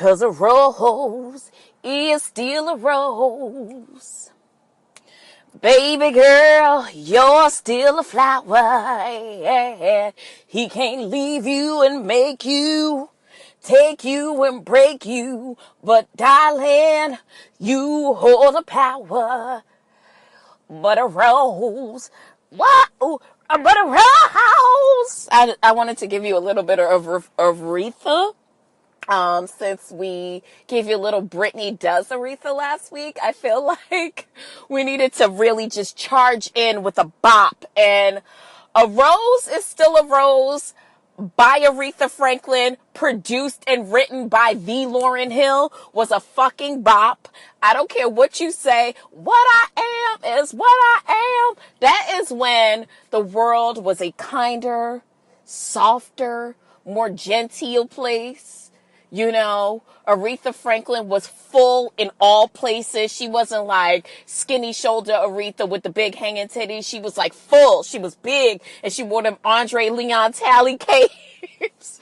'cause a rose is still a rose. Baby girl, you're still a flower. Yeah. He can't leave you and make you, take you and break you. But darling, you hold the power. But a rose, what? But a rose. I wanted to give you a little bit of Aretha. Since we gave you a little Britney Does Aretha last week, I feel like we needed to really just charge in with a bop. And A Rose is Still a Rose by Aretha Franklin, produced and written by the Lauryn Hill, was a fucking bop. I don't care what you say. What I am is what I am. That is when the world was a kinder, softer, more genteel place. You know, Aretha Franklin was full in all places. She wasn't like skinny shoulder Aretha with the big hanging titties. She was like full. She was big. And she wore them Andre Leon Talley capes.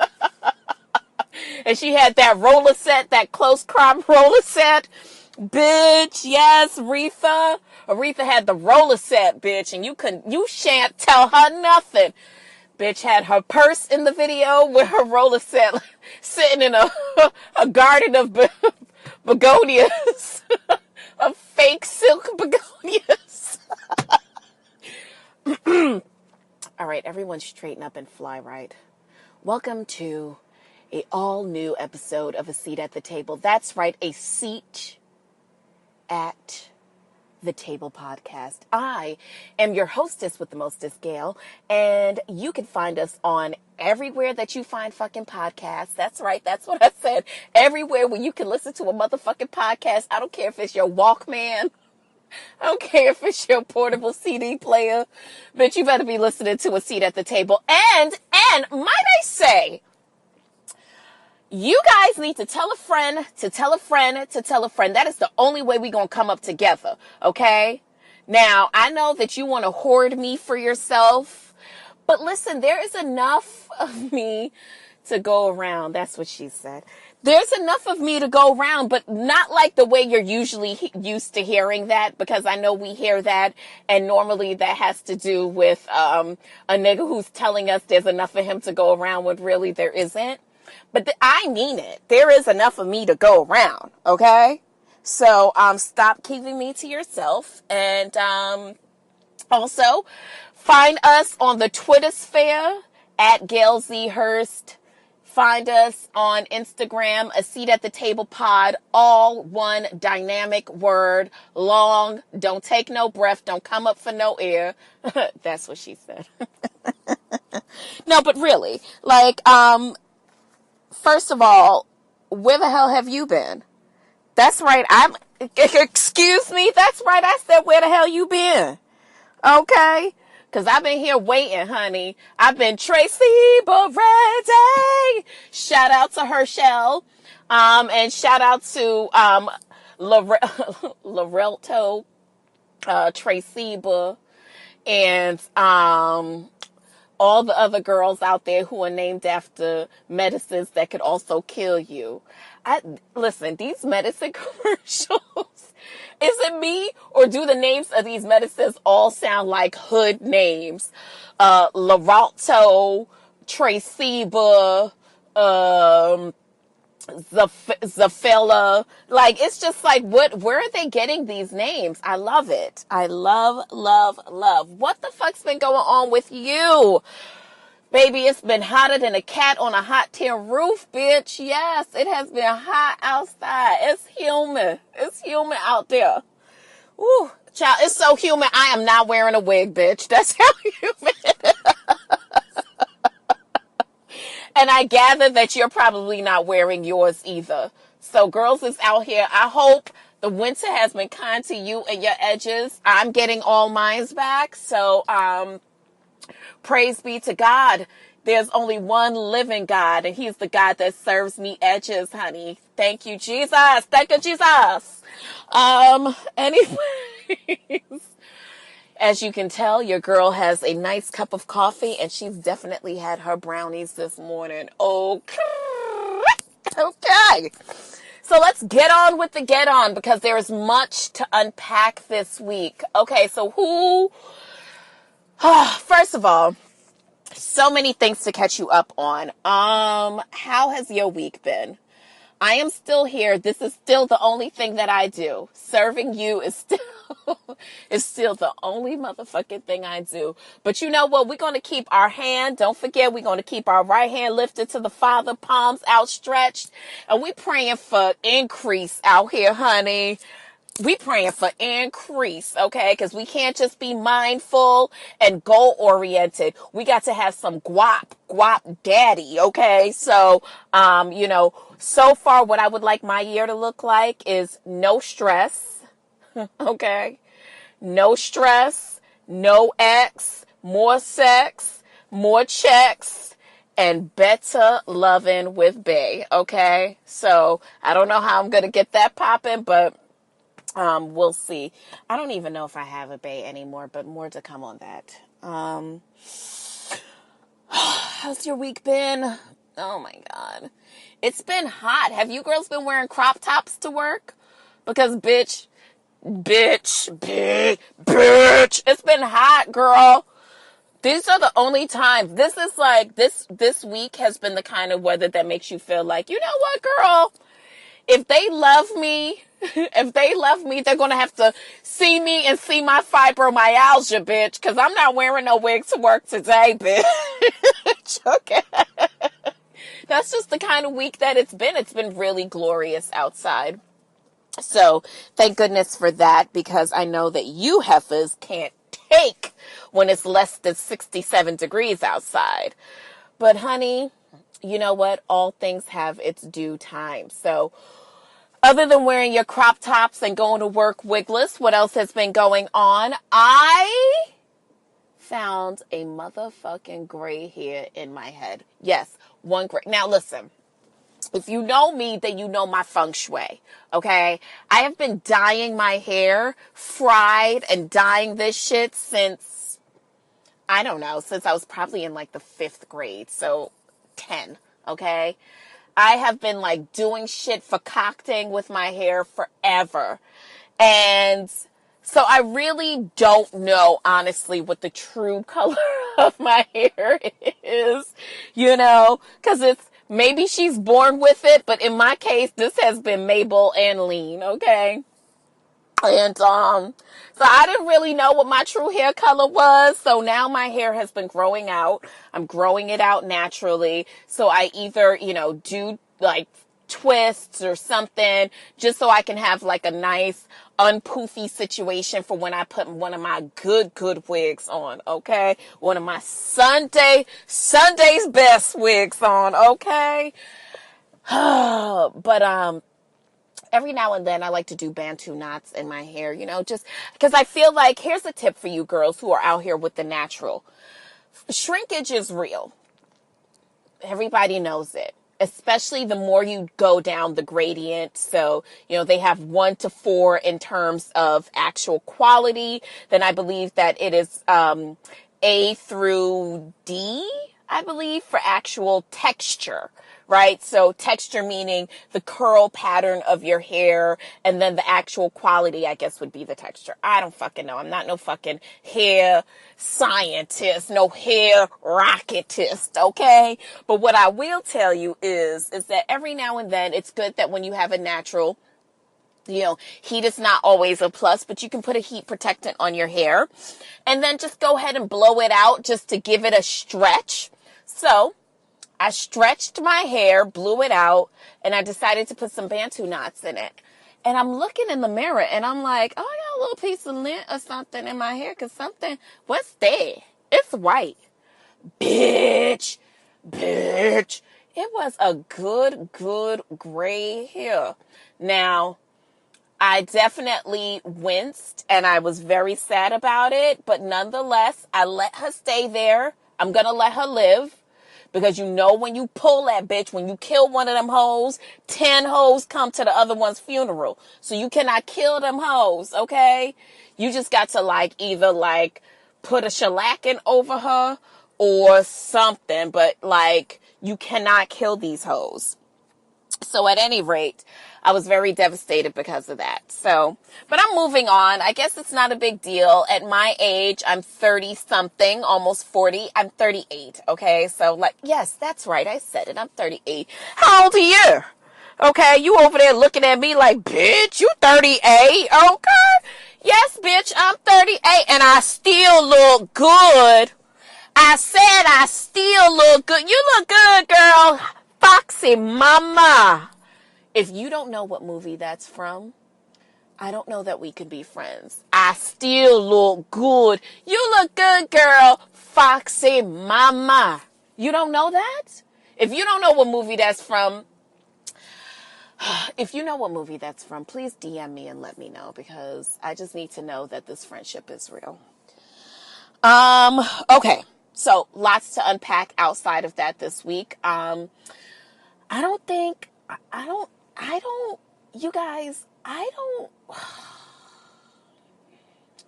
And she had that roller set, that close crop roller set. Bitch, yes, Aretha. Aretha had the roller set, bitch. And you shan't tell her nothing. Bitch had her purse in the video with her roller set sitting in a garden of begonias. Of fake silk begonias. All right, everyone straighten up and fly right. Welcome to a all new episode of A Seat at the Table. That's right, a seat at the Table podcast. I am your hostess with the mostest, Gail, and you can find us on everywhere that you find fucking podcasts. That's right. That's what I said. Everywhere where you can listen to a motherfucking podcast. I don't care if it's your Walkman. I don't care if it's your portable CD player. But you better be listening to A Seat at the Table. And might I say, you guys need to tell a friend, to tell a friend, to tell a friend. That is the only way we're going to come up together, okay? Now, I know that you want to hoard me for yourself, but listen, there is enough of me to go around. That's what she said. There's enough of me to go around, but not like the way you're usually used to hearing that, because I know we hear that, and normally that has to do with a nigga who's telling us there's enough of him to go around when really there isn't. But I mean it. There is enough of me to go around, okay? So, stop keeping me to yourself. And, also, find us on the Twitter sphere at Gail Z. Hurst. Find us on Instagram, A Seat at the Table Pod, all one dynamic word, long, don't take no breath, don't come up for no air. That's what she said. No, but really, like, first of all, where the hell have you been? That's right. Excuse me. That's right. I said, where the hell you been? Okay. Cause I've been here waiting, honey. I've been Tracy Berede. Shout out to Herschel. And shout out to, Lorelto, Tracy Ber, and, all the other girls out there who are named after medicines that could also kill you. Listen, these medicine commercials, is it me or do the names of these medicines all sound like hood names? Loralto, Traceba, Zafela, like, it's just like, where are they getting these names? I love it. I love. What the fuck's been going on with you? Baby, it's been hotter than a cat on a hot tin roof, bitch. Yes, it has been hot outside. It's humid. It's humid out there. Ooh, child, it's so humid. I am not wearing a wig, bitch. That's how humid. And I gather that you're probably not wearing yours either. So girls is out here. I hope the winter has been kind to you and your edges. I'm getting all mines back. So, praise be to God. There's only one living God, and he's the God that serves me edges, honey. Thank you, Jesus. Thank you, Jesus. Anyways, as you can tell, your girl has a nice cup of coffee, and she's definitely had her brownies this morning. Okay. Okay. So let's get on with the get on because there's much to unpack this week. Okay, so first of all, so many things to catch you up on. How has your week been? I am still here. This is still the only thing that I do. Serving you is still is still the only motherfucking thing I do. But you know what? We're going to keep our hand. Don't forget, we're going to keep our right hand lifted to the Father, palms outstretched. And we praying for increase out here, honey. We praying for increase, okay? Because we can't just be mindful and goal oriented. We got to have some guap daddy, okay? So, so far what I would like my year to look like is no stress, okay? No stress, no ex, more sex, more checks, and better loving with bae, okay? So I don't know how I'm going to get that popping, but we'll see. I don't even know if I have a bae anymore, but more to come on that. How's your week been? Oh my God. It's been hot. Have you girls been wearing crop tops to work? Because bitch, it's been hot, girl. These are the only times. This is like, this week has been the kind of weather that makes you feel like, you know what, girl? If they love me, they're going to have to see me and see my fibromyalgia, bitch, because I'm not wearing no wig to work today, bitch. Okay. That's just the kind of week that it's been. It's been really glorious outside. So thank goodness for that, because I know that you heifers can't take when it's less than 67 degrees outside. But honey, you know what? All things have its due time. So other than wearing your crop tops and going to work wigless, what else has been going on? I found a motherfucking gray hair in my head. Yes, one gray. Now listen, if you know me, then you know my feng shui, okay? I have been dyeing my hair, fried and dyeing this shit since, I don't know, since I was probably in like the 5th grade, so 10, okay? I have been like doing shit for concocting with my hair forever. And so I really don't know, honestly, what the true color of my hair is, because maybe she's born with it, but in my case, this has been Mabel and Lean, okay? And, so I didn't really know what my true hair color was. So now my hair has been growing out. I'm growing it out naturally. So I either, do like twists or something just so I can have like a nice unpoofy situation for when I put one of my good wigs on. Okay. One of my Sunday's best wigs on. Okay. But, every now and then I like to do Bantu knots in my hair, just because I feel like, here's a tip for you girls who are out here with the natural. Shrinkage is real. Everybody knows it, especially the more you go down the gradient. So, they have 1 to 4 in terms of actual quality. Then I believe that it is A through D, I believe, for actual texture. Right? So texture meaning the curl pattern of your hair, and then the actual quality, I guess, would be the texture. I don't fucking know. I'm not no fucking hair scientist, no hair rocketist, okay? But what I will tell you is that every now and then it's good that when you have a natural, heat is not always a plus, but you can put a heat protectant on your hair and then just go ahead and blow it out just to give it a stretch. So I stretched my hair, blew it out, and I decided to put some Bantu knots in it. And I'm looking in the mirror, and I'm like, oh, I got a little piece of lint or something in my hair, because what's there? It's white. Bitch. It was a good gray hair. Now, I definitely winced, and I was very sad about it, but nonetheless, I let her stay there. I'm going to let her live. Because when you pull that bitch, when you kill one of them hoes, 10 hoes come to the other one's funeral. So you cannot kill them hoes, okay? You just got to either put a shellacking over her or something. But you cannot kill these hoes. So at any rate, I was very devastated because of that. So, but I'm moving on. I guess it's not a big deal. At my age, I'm 30 something, almost 40. I'm 38. Okay. So like, yes, that's right. I said it. I'm 38. How old are you? Okay. You over there looking at me like, bitch, you 38. Okay. Yes, bitch, I'm 38 and I still look good. I said I still look good. You look good, girl. Foxy mama. If you don't know what movie that's from, I don't know that we can be friends. I still look good. You look good, girl. Foxy mama. You don't know that? If you don't know what movie that's from, if you know what movie that's from, please DM me and let me know because I just need to know that this friendship is real. Okay. So lots to unpack outside of that this week. I don't think, you guys,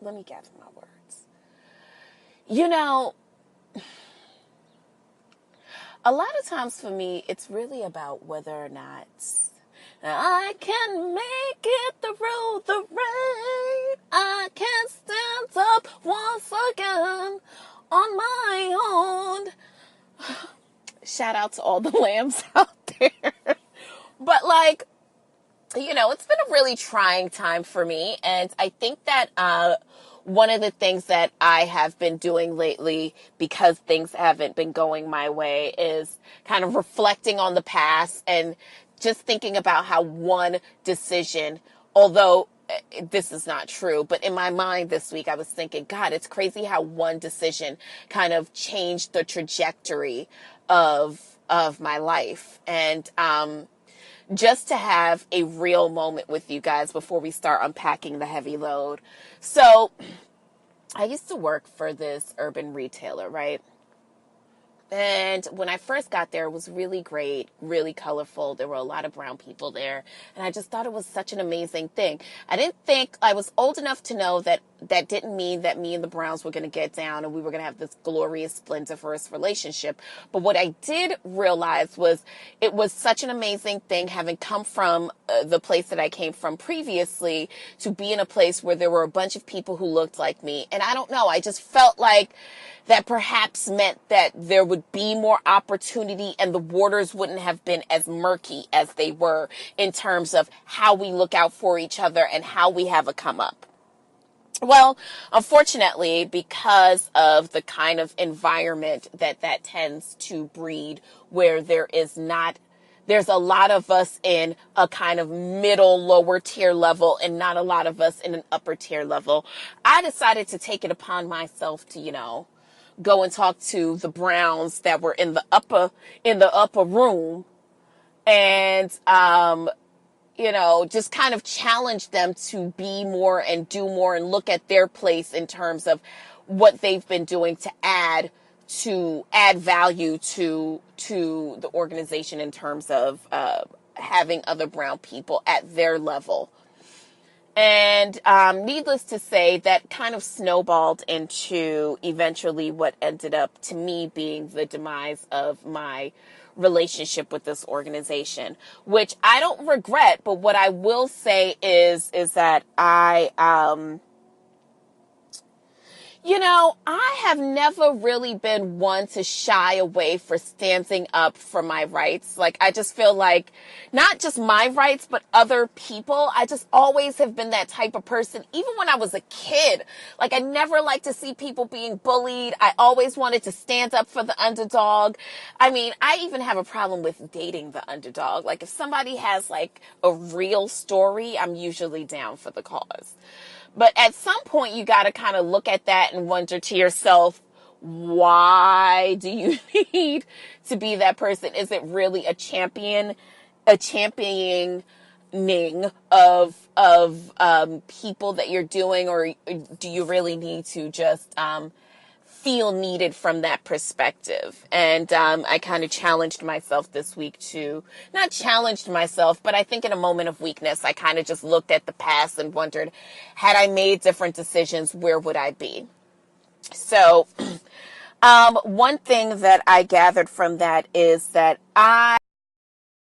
let me gather my words. You know, a lot of times for me, it's really about whether or not I can make it through the rain. I can stand up once again on my own. Shout out to all the lambs out there. But like, you know, it's been a really trying time for me. And I think that one of the things that I have been doing lately because things haven't been going my way is kind of reflecting on the past and just thinking about how one decision, although this is not true, but in my mind this week I was thinking, God, it's crazy how one decision kind of changed the trajectory of my life. And just to have a real moment with you guys before we start unpacking the heavy load. So I used to work for this urban retailer, right? And when I first got there, it was really great, really colorful. There were a lot of brown people there. And I just thought it was such an amazing thing. I didn't think I was old enough to know that that didn't mean that me and the Browns were going to get down and we were going to have this glorious, splendiferous relationship. But what I did realize was it was such an amazing thing having come from the place that I came from previously to be in a place where there were a bunch of people who looked like me. And I don't know, I just felt like that perhaps meant that there would be more opportunity and the waters wouldn't have been as murky as they were in terms of how we look out for each other and how we have a come up. Well, unfortunately, because of the kind of environment that tends to breed where there's a lot of us in a kind of middle, lower tier level and not a lot of us in an upper tier level, I decided to take it upon myself to, go and talk to the Browns that were in the upper room and, just kind of challenge them to be more and do more and look at their place in terms of what they've been doing to add value to the organization in terms of, having other brown people at their level. And needless to say, that kind of snowballed into eventually what ended up to me being the demise of my relationship with this organization, which I don't regret. But what I will say is that I have never really been one to shy away for standing up for my rights. Like, I just feel like not just my rights, but other people. I just always have been that type of person. Even when I was a kid, like I never liked to see people being bullied. I always wanted to stand up for the underdog. I mean, I even have a problem with dating the underdog. Like if somebody has like a real story, I'm usually down for the cause. But at some point, you got to kind of look at that and wonder to yourself, why do you need to be that person? Is it really a championing of people that you're doing, or do you really need to just feel needed from that perspective? And I kind of challenged myself this week to, not challenged myself, but I think in a moment of weakness, I kind of just looked at the past and wondered, had I made different decisions, where would I be? So one thing that I gathered from that is that